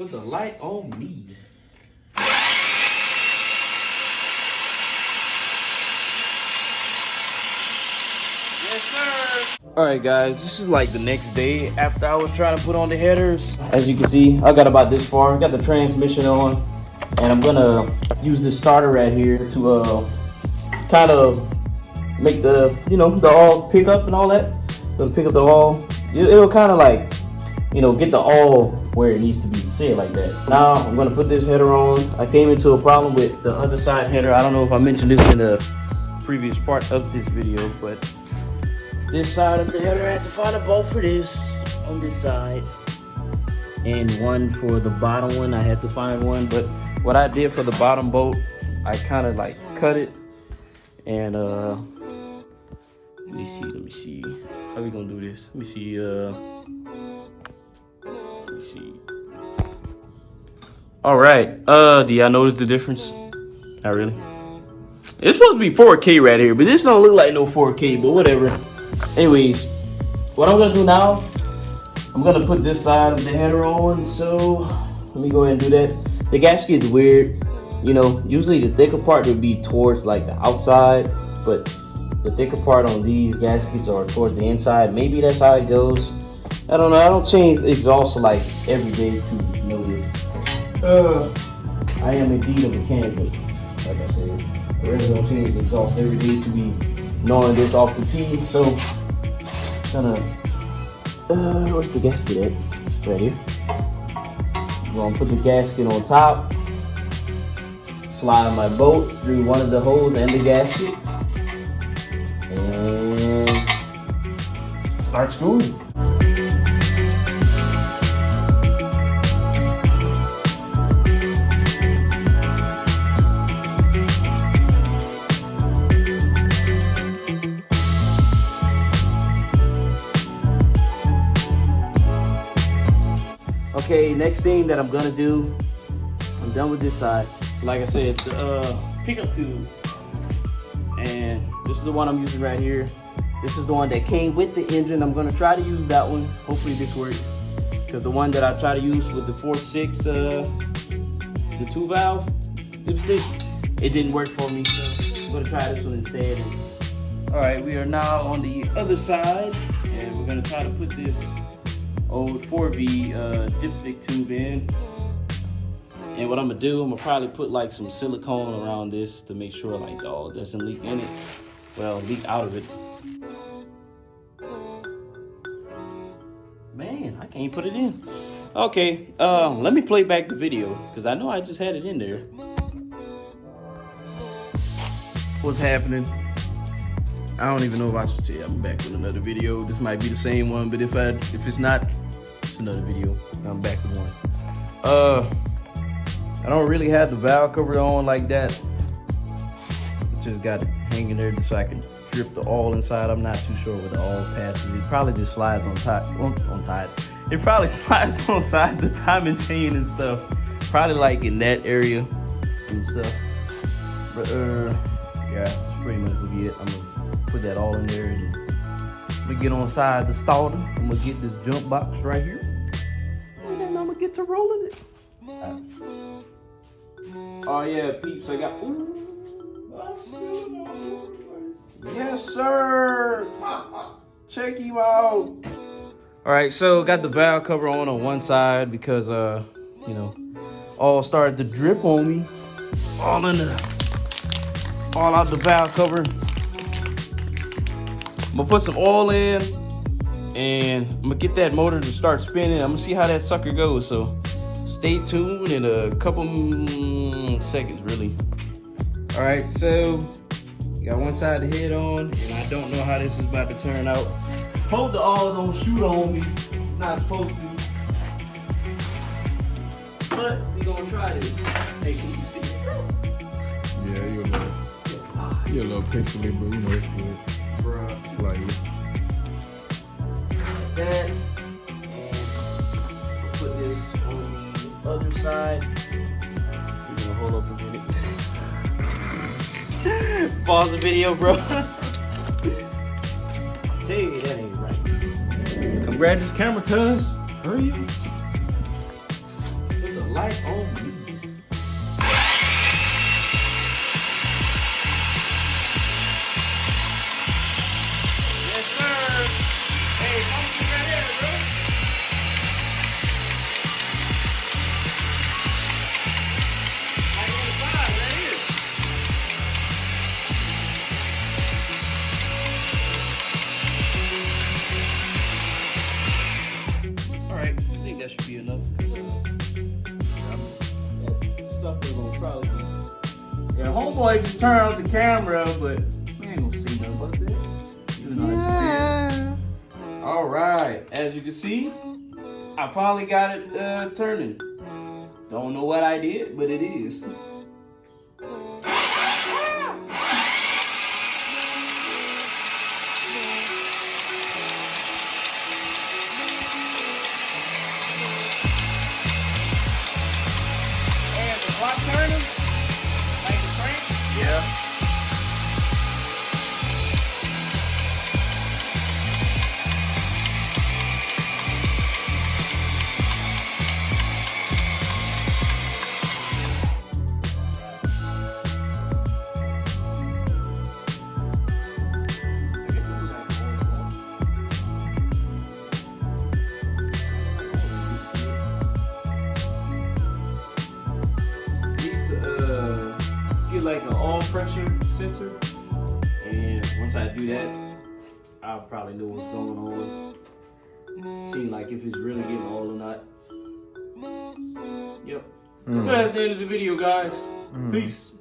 Put the light on me. Yes, sir. All right, guys, this is like the next day after I was trying to put on the headers. As you can see, I got about this far. Got the transmission on, and I'm gonna use this starter right here to kind of make the, you know, the all pick up and all that. Gonna pick up the all. It'll kind of like, you know, get the all where it needs to be. Say it like that. Now I'm gonna put this header on. I came into a problem with the other side header. I don't know if I mentioned this in the previous part of this video, but this side of the header, I had to find a bolt for this on this side, and one for the bottom one. I had to find one, but what I did for the bottom bolt, I kind of like cut it, and let me see. How we gonna do this? Let me see. All right. Do y'all notice the difference? Not really. It's supposed to be 4K right here, but this don't look like no 4K. But whatever. Anyways, what I'm gonna do now, I'm gonna put this side of the header on. So let me go ahead and do that. The gasket is weird. You know, usually the thicker part would be towards like the outside, but the thicker part on these gaskets are towards the inside. Maybe that's how it goes. I don't know. I don't change exhaust like every day to know this. I am indeed a mechanic, but like I said, I really don't change the exhaust every day to be knowing this off the tee. So, where's the gasket at? Right here. I'm gonna put the gasket on top. Slide my bolt through one of the holes and the gasket, and start screwing. Okay, next thing that I'm gonna do, I'm done with this side. Like I said, it's the pickup tube, and this is the one I'm using right here. This is the one that came with the engine. I'm gonna try to use that one. Hopefully this works, because the one that I try to use with the 4.6, the 2-valve dipstick, it didn't work for me. So I'm gonna try this one instead. All right, we are now on the other side, and we're gonna try to put this old 4V dipstick tube in. And what I'm gonna do, I'm gonna probably put like some silicone around this to make sure like the oil doesn't leak in it. Well, leak out of it. Man, I can't put it in. Okay, let me play back the video, because I know I just had it in there. What's happening? I don't even know if I should say I'm back with another video. This might be the same one, but if it's not, it's another video. I'm back with one. I don't really have the valve cover on like that. Just got it hanging there so I can drip the oil inside. I'm not too sure where the oil passes. It probably just slides on top. It probably slides on side the timing chain and stuff. Probably like in that area and stuff. But yeah, that's pretty much what it. I'm gonna put that all in there, and I'm gonna get on side the starter. I'm gonna get this jump box right here, and then I'm gonna get to rolling it. Oh yeah, peeps, I got. Yes, sir. Check him out. All right, so got the valve cover on one side because you know, all started to drip on me, all out the valve cover. I'm gonna put some oil in, and I'm gonna get that motor to start spinning. I'm gonna see how that sucker goes. So stay tuned in a couple seconds, really. All right, so got one side of the head on, and I don't know how this is about to turn out. Hope the oil don't shoot on me. It's not supposed to. But we gonna try this. Hey, can you see it? Yeah, you're a little pixely, but you know it's good. Bruh. Slightly. Like that. And we'll put this on the other side. We're gonna hold up a minute. Pause the video, bro. Hey, that ain't right. Come grab this camera, cuz. Hurry up. Put the light on me. Yes, sir. Hey, come see right here, bro. Right on the side, right here. All right, I think that should be enough. Stuff is gonna probably be. Yeah, homeboy just turned off the camera, but we ain't gonna see nothing about that. Even though it's weird. All right, as you can see, I finally got it turning. Don't know what I did, but it is. Block turning? Like the crank? Yeah. Like an all pressure sensor, and once I do that, I'll probably know what's going on. See like if it's really getting oil or not. Yep. So that's the end of the video, guys. Peace.